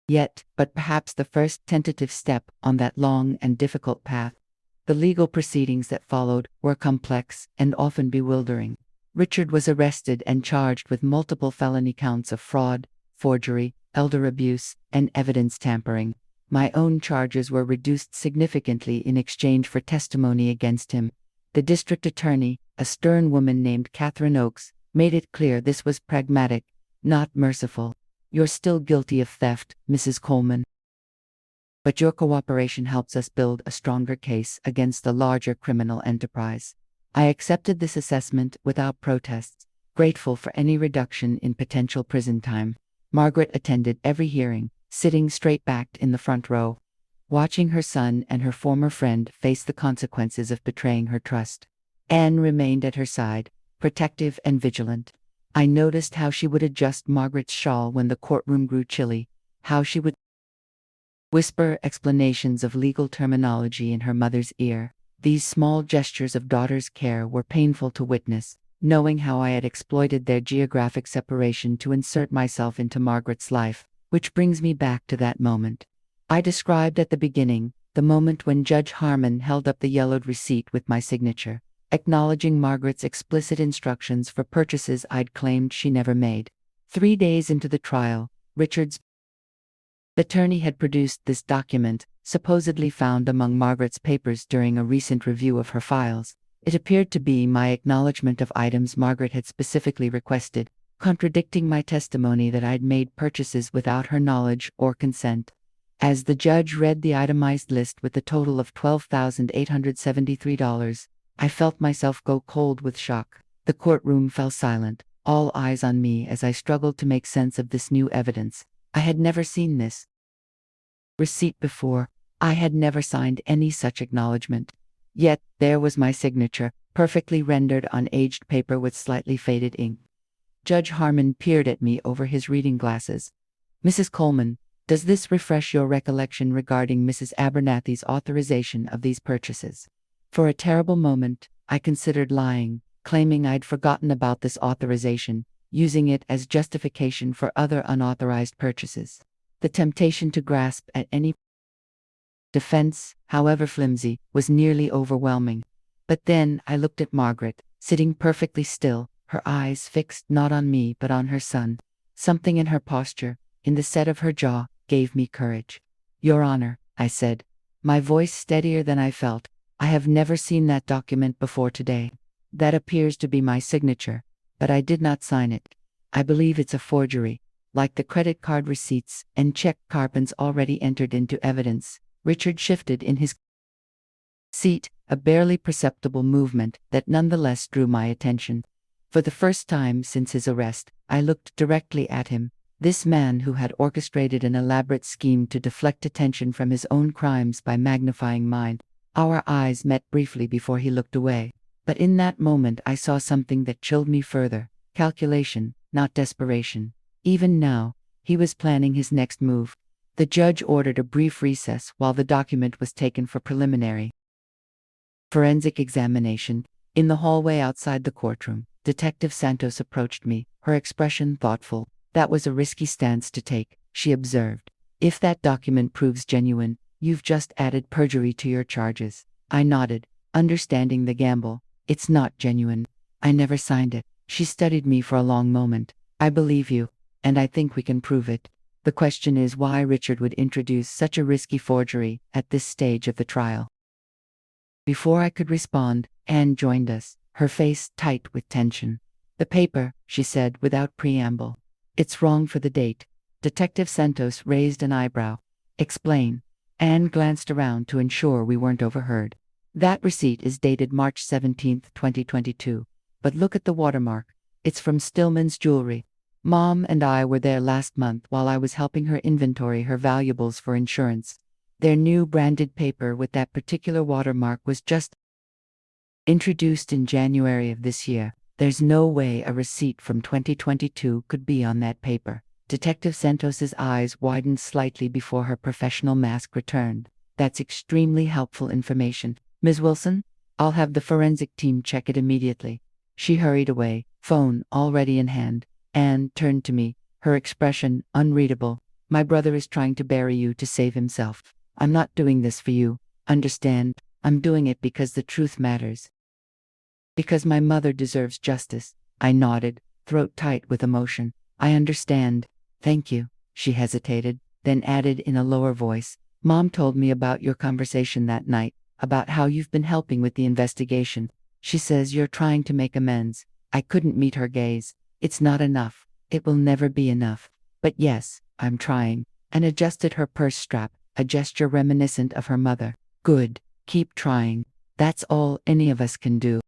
yet, but perhaps the first tentative step on that long and difficult path. The legal proceedings that followed were complex and often bewildering. Richard was arrested and charged with multiple felony counts of fraud, forgery, elder abuse, and evidence tampering. My own charges were reduced significantly in exchange for testimony against him. The district attorney, a stern woman named Catherine Oakes, made it clear this was pragmatic, not merciful. You're still guilty of theft, Mrs. Coleman. But your cooperation helps us build a stronger case against the larger criminal enterprise. I accepted this assessment without protests, grateful for any reduction in potential prison time. Margaret attended every hearing, sitting straight-backed in the front row, watching her son and her former friend face the consequences of betraying her trust. Anne remained at her side, protective and vigilant. I noticed how she would adjust Margaret's shawl when the courtroom grew chilly, how she would whisper explanations of legal terminology in her mother's ear. These small gestures of daughter's care were painful to witness, knowing how I had exploited their geographic separation to insert myself into Margaret's life, which brings me back to that moment I described at the beginning, the moment when Judge Harmon held up the yellowed receipt with my signature, acknowledging Margaret's explicit instructions for purchases I'd claimed she never made. 3 days into the trial, Richard's attorney had produced this document, supposedly found among Margaret's papers during a recent review of her files. It appeared to be my acknowledgement of items Margaret had specifically requested, contradicting my testimony that I'd made purchases without her knowledge or consent. As the judge read the itemized list with the total of $12,873, I felt myself go cold with shock. The courtroom fell silent, all eyes on me as I struggled to make sense of this new evidence. I had never seen this receipt before. I had never signed any such acknowledgement. Yet, there was my signature, perfectly rendered on aged paper with slightly faded ink. Judge Harmon peered at me over his reading glasses. "Mrs. Coleman, does this refresh your recollection regarding Mrs. Abernathy's authorization of these purchases?" For a terrible moment, I considered lying, claiming I'd forgotten about this authorization, using it as justification for other unauthorized purchases. The temptation to grasp at any defense, however flimsy, was nearly overwhelming. But then I looked at Margaret, sitting perfectly still, her eyes fixed not on me but on her son. Something in her posture, in the set of her jaw, gave me courage. "Your Honor," I said, my voice steadier than I felt, "I have never seen that document before today. That appears to be my signature, but I did not sign it. I believe it's a forgery, like the credit card receipts and check Carpens already entered into evidence." Richard shifted in his seat, a barely perceptible movement that nonetheless drew my attention. For the first time since his arrest, I looked directly at him, this man who had orchestrated an elaborate scheme to deflect attention from his own crimes by magnifying mine. Our eyes met briefly before he looked away, but in that moment I saw something that chilled me further: calculation, not desperation. Even now, he was planning his next move. The judge ordered a brief recess while the document was taken for preliminary forensic examination. In the hallway outside the courtroom, Detective Santos approached me, her expression thoughtful. "That was a risky stance to take," she observed. "If that document proves genuine, you've just added perjury to your charges." I nodded, understanding the gamble. "It's not genuine. I never signed it." She studied me for a long moment. "I believe you, and I think we can prove it. The question is why Richard would introduce such a risky forgery at this stage of the trial." Before I could respond, Anne joined us, her face tight with tension. "The paper," she said without preamble. "It's wrong for the date." Detective Santos raised an eyebrow. "Explain." Anne glanced around to ensure we weren't overheard. "That receipt is dated March 17, 2022. But look at the watermark. It's from Stillman's Jewelry. Mom and I were there last month while I was helping her inventory her valuables for insurance. Their new branded paper with that particular watermark was just introduced in January of this year. There's no way a receipt from 2022 could be on that paper." Detective Santos's eyes widened slightly before her professional mask returned. "That's extremely helpful information. Ms. Wilson, I'll have the forensic team check it immediately." She hurried away, phone already in hand. Anne turned to me, her expression unreadable. "My brother is trying to bury you to save himself. I'm not doing this for you, understand? I'm doing it because the truth matters. Because my mother deserves justice." I nodded, throat tight with emotion. "I understand. Thank you." She hesitated, then added in a lower voice, "Mom told me about your conversation that night, about how you've been helping with the investigation. She says you're trying to make amends." I couldn't meet her gaze. "It's not enough. It will never be enough. But yes, I'm trying." And adjusted her purse strap, a gesture reminiscent of her mother. "Good. Keep trying. That's all any of us can do."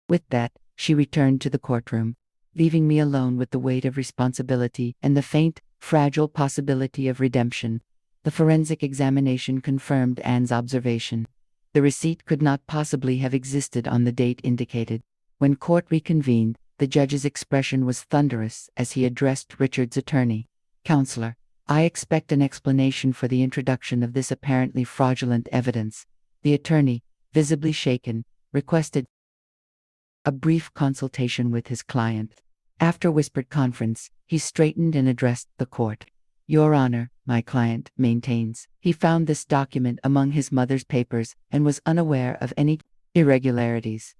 With that, she returned to the courtroom, leaving me alone with the weight of responsibility and the faint, fragile possibility of redemption. The forensic examination confirmed Anne's observation. The receipt could not possibly have existed on the date indicated. When court reconvened, the judge's expression was thunderous as he addressed Richard's attorney. "Counselor, I expect an explanation for the introduction of this apparently fraudulent evidence." The attorney, visibly shaken, requested a brief consultation with his client. After whispered conference, he straightened and addressed the court. "Your Honor, my client maintains he found this document among his mother's papers and was unaware of any irregularities."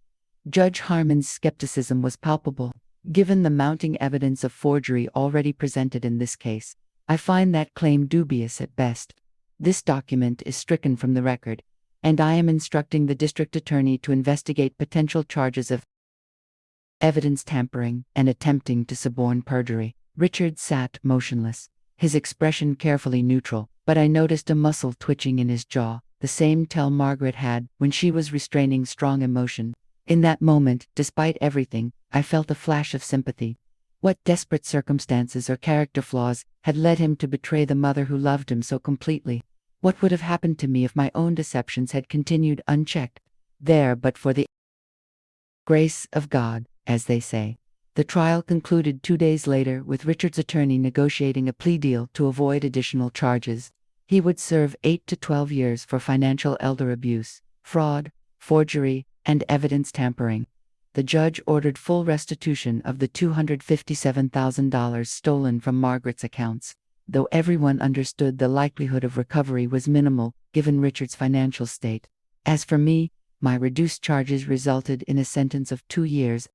Judge Harmon's skepticism was palpable. "Given the mounting evidence of forgery already presented in this case, I find that claim dubious at best. This document is stricken from the record. and I am instructing the district attorney to investigate potential charges of evidence tampering and attempting to suborn perjury. Richard sat motionless, his expression carefully neutral, but I noticed a muscle twitching in his jaw, the same tell Margaret had when she was restraining strong emotion. In that moment, despite everything, I felt a flash of sympathy. What desperate circumstances or character flaws had led him to betray the mother who loved him so completely? What would have happened to me if my own deceptions had continued unchecked there but for the grace of God, as they say? The trial concluded 2 days later with Richard's attorney negotiating a plea deal to avoid additional charges. He would serve 8 to 12 years for financial elder abuse, fraud, forgery, and evidence tampering. The judge ordered full restitution of the $257,000 stolen from Margaret's accounts, though everyone understood the likelihood of recovery was minimal given Richard's financial state. As for me, my reduced charges resulted in a sentence of 2 years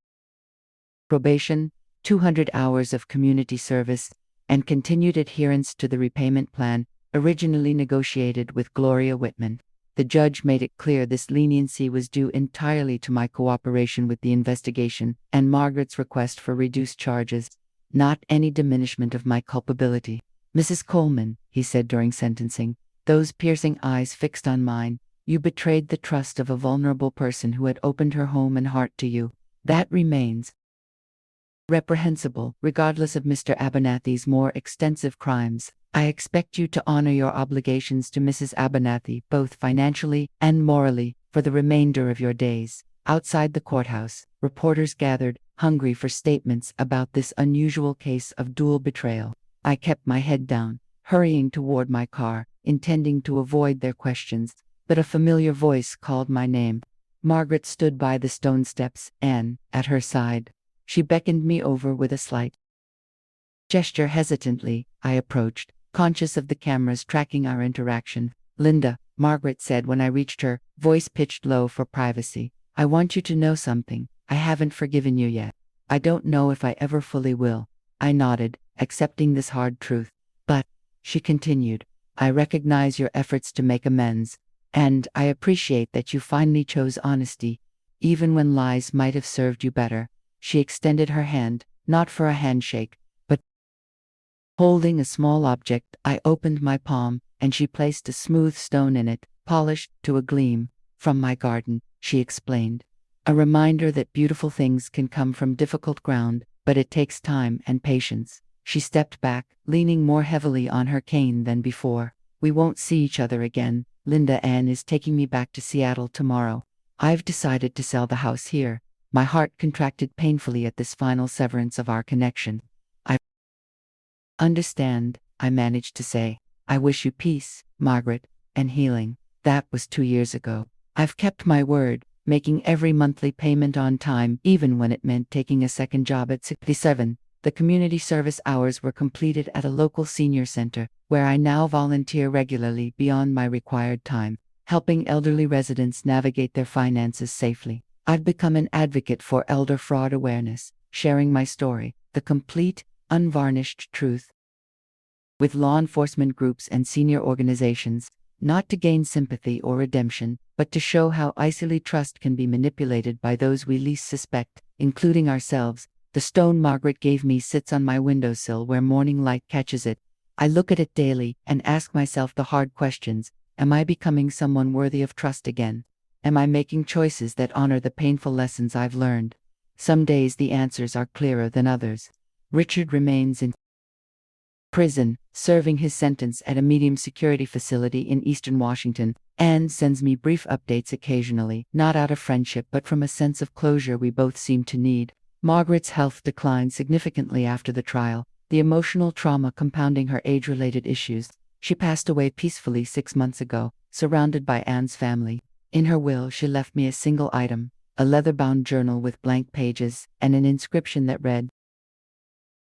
probation, 200 hours of community service, and continued adherence to the repayment plan originally negotiated with Gloria Whitman. The judge made it clear this leniency was due entirely to my cooperation with the investigation and Margaret's request for reduced charges, not any diminishment of my culpability. "Mrs. Coleman," he said during sentencing, those piercing eyes fixed on mine, "you betrayed the trust of a vulnerable person who had opened her home and heart to you. That remains reprehensible, regardless of Mr. Abernathy's more extensive crimes. I expect you to honor your obligations to Mrs. Abernathy, both financially and morally, for the remainder of your days." Outside the courthouse, reporters gathered, hungry for statements about this unusual case of dual betrayal. I kept my head down, hurrying toward my car, intending to avoid their questions, but a familiar voice called my name. Margaret stood by the stone steps, and, at her side, she beckoned me over with a slight gesture. Hesitantly, I approached, conscious of the cameras tracking our interaction. "Linda," Margaret said when I reached her, voice pitched low for privacy, "I want you to know something. I haven't forgiven you yet. I don't know if I ever fully will." I nodded, accepting this hard truth. "But," she continued, "I recognize your efforts to make amends, and I appreciate that you finally chose honesty, even when lies might have served you better." She extended her hand, not for a handshake, but holding a small object. I opened my palm, and she placed a smooth stone in it, polished to a gleam. "From my garden," she explained. "A reminder that beautiful things can come from difficult ground, but it takes time and patience." She stepped back, leaning more heavily on her cane than before. "We won't see each other again. Linda Ann is taking me back to Seattle tomorrow. I've decided to sell the house here." My heart contracted painfully at this final severance of our connection. "I understand," I managed to say. "I wish you peace, Margaret, and healing." That was 2 years ago. I've kept my word, making every monthly payment on time, even when it meant taking a second job at 67. The community service hours were completed at a local senior center, where I now volunteer regularly beyond my required time, helping elderly residents navigate their finances safely. I've become an advocate for elder fraud awareness, sharing my story, the complete, unvarnished truth, with law enforcement groups and senior organizations, not to gain sympathy or redemption, but to show how easily trust can be manipulated by those we least suspect, including ourselves. The stone Margaret gave me sits on my windowsill where morning light catches it. I look at it daily and ask myself the hard questions. Am I becoming someone worthy of trust again? Am I making choices that honor the painful lessons I've learned? Some days the answers are clearer than others. Richard remains in prison, serving his sentence at a medium security facility in eastern Washington, and sends me brief updates occasionally, not out of friendship but from a sense of closure we both seem to need. Margaret's health declined significantly after the trial, the emotional trauma compounding her age-related issues. She passed away peacefully 6 months ago, surrounded by Anne's family. In her will, she left me a single item, a leather-bound journal with blank pages, and an inscription that read,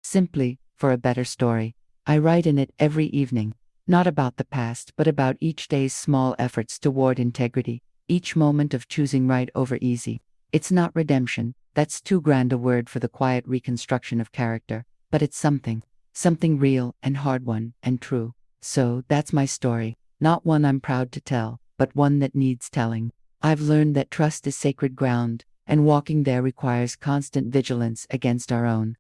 simply, "For a better story." I write in it every evening, not about the past but about each day's small efforts toward integrity, each moment of choosing right over easy. It's not redemption, that's too grand a word for the quiet reconstruction of character, but it's something real and hard-won and true. So, that's my story, not one I'm proud to tell, but one that needs telling. I've learned that trust is sacred ground, and walking there requires constant vigilance against our own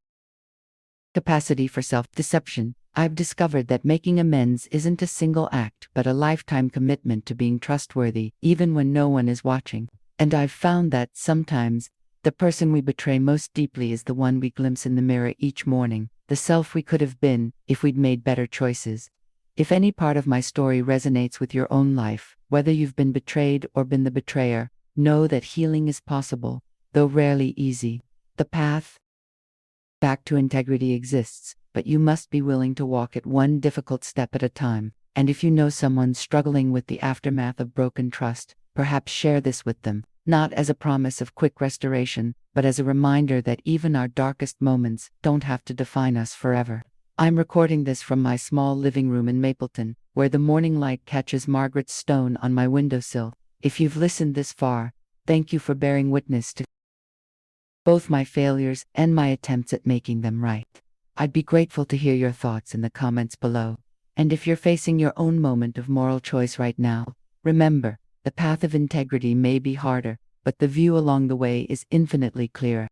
capacity for self-deception. I've discovered that making amends isn't a single act, but a lifetime commitment to being trustworthy, even when no one is watching. And I've found that sometimes, the person we betray most deeply is the one we glimpse in the mirror each morning, the self we could have been if we'd made better choices. If any part of my story resonates with your own life, whether you've been betrayed or been the betrayer, know that healing is possible, though rarely easy. The path back to integrity exists, but you must be willing to walk it one difficult step at a time. And if you know someone struggling with the aftermath of broken trust, perhaps share this with them, not as a promise of quick restoration, but as a reminder that even our darkest moments don't have to define us forever. I'm recording this from my small living room in Mapleton, where the morning light catches Margaret's stone on my windowsill. If you've listened this far, thank you for bearing witness to both my failures and my attempts at making them right. I'd be grateful to hear your thoughts in the comments below. And if you're facing your own moment of moral choice right now, remember, the path of integrity may be harder, but the view along the way is infinitely clearer.